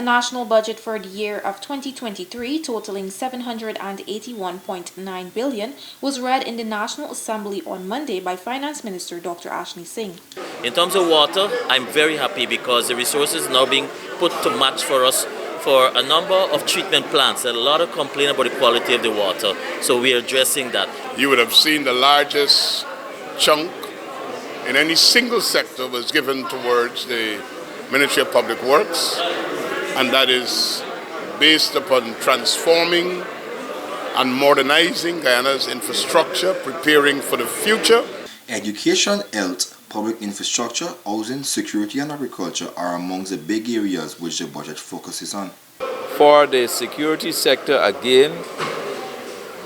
A national budget for the year of 2023 totaling $781.9 billion was read in the National Assembly on Monday by Finance Minister Dr. Ashley Singh. In terms of water, I'm very happy because the resources now being put to match for us for a number of treatment plants. A lot of complaint about the quality of the water, so we are addressing that. You would have seen the largest chunk in any single sector was given towards the Ministry of Public Works, and that is based upon transforming and modernizing Guyana's infrastructure, preparing for the future. Education, health, public infrastructure, housing, security and agriculture are among the big areas which the budget focuses on. For the security sector, again,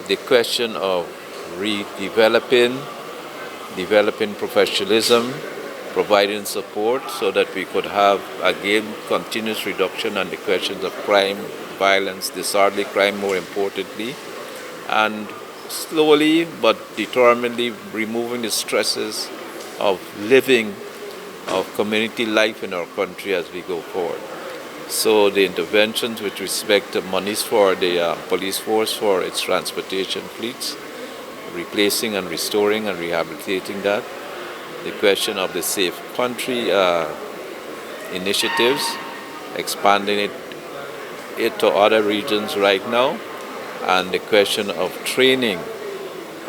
the question of developing professionalism, providing support so that we could have, again, continuous reduction on the questions of crime, violence, disorderly crime more importantly, and slowly but determinedly removing the stresses of living, of community life in our country as we go forward. So the interventions with respect to monies for the police force for its transportation fleets, replacing and restoring and rehabilitating that, the question of the Safe Country initiatives, expanding it to other regions right now, and the question of training,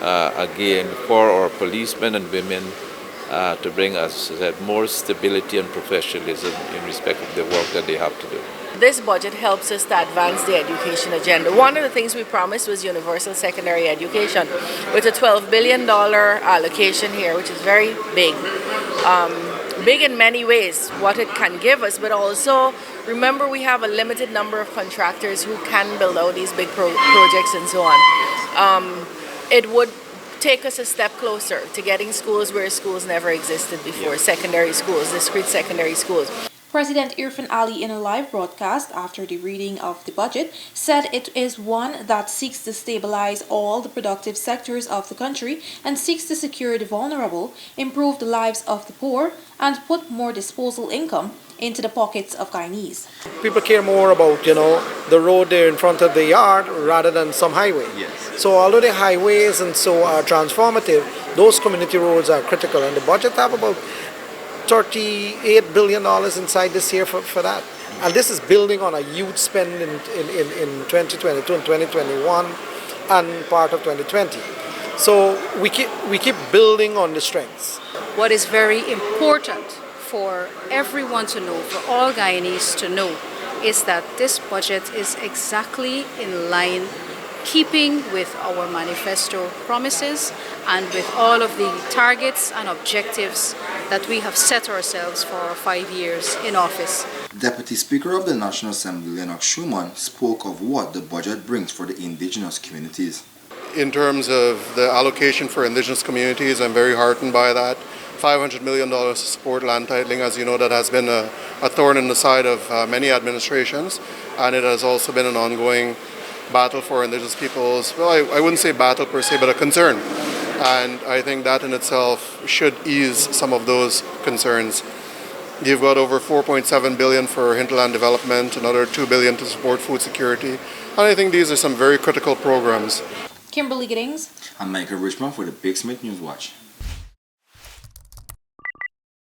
again, for our policemen and women to bring, as I said, more stability and professionalism in respect of the work that they have to do. This budget helps us to advance the education agenda. One of the things we promised was universal secondary education, with a $12 billion allocation here, which is very big. Big in many ways, what it can give us, but also remember we have a limited number of contractors who can build out these big projects and so on. It would take us a step closer to getting schools where schools never existed before, secondary schools, discrete secondary schools. President Irfan Ali, in a live broadcast after the reading of the budget, said it is one that seeks to stabilize all the productive sectors of the country and seeks to secure the vulnerable, improve the lives of the poor, and put more disposable income into the pockets of Guyanese. People care more about, the road there in front of the yard rather than some highway. Yes. So although the highways and so are transformative, those community roads are critical, and the budget have about $38 billion inside this year for that. And this is building on a huge spend in 2022 and 2021 and part of 2020. So we keep building on the strengths. What is very important for everyone to know, for all Guyanese to know, is that this budget is exactly in line, keeping with our manifesto promises and with all of the targets and objectives that we have set ourselves for our 5 years in office. Deputy Speaker of the National Assembly, Leonard Schumann, spoke of what the budget brings for the indigenous communities. In terms of the allocation for indigenous communities, I'm very heartened by that. $500 million to support land titling, as you know, that has been a thorn in the side of many administrations, and it has also been an ongoing battle for indigenous peoples. Well, I wouldn't say battle per se, but a concern. And I think that in itself should ease some of those concerns. You've got over $4.7 billion for hinterland development, another $2 billion to support food security. And I think these are some very critical programs. Kimberly Giddings I'm Michael Richmond for the Big Smith News Watch.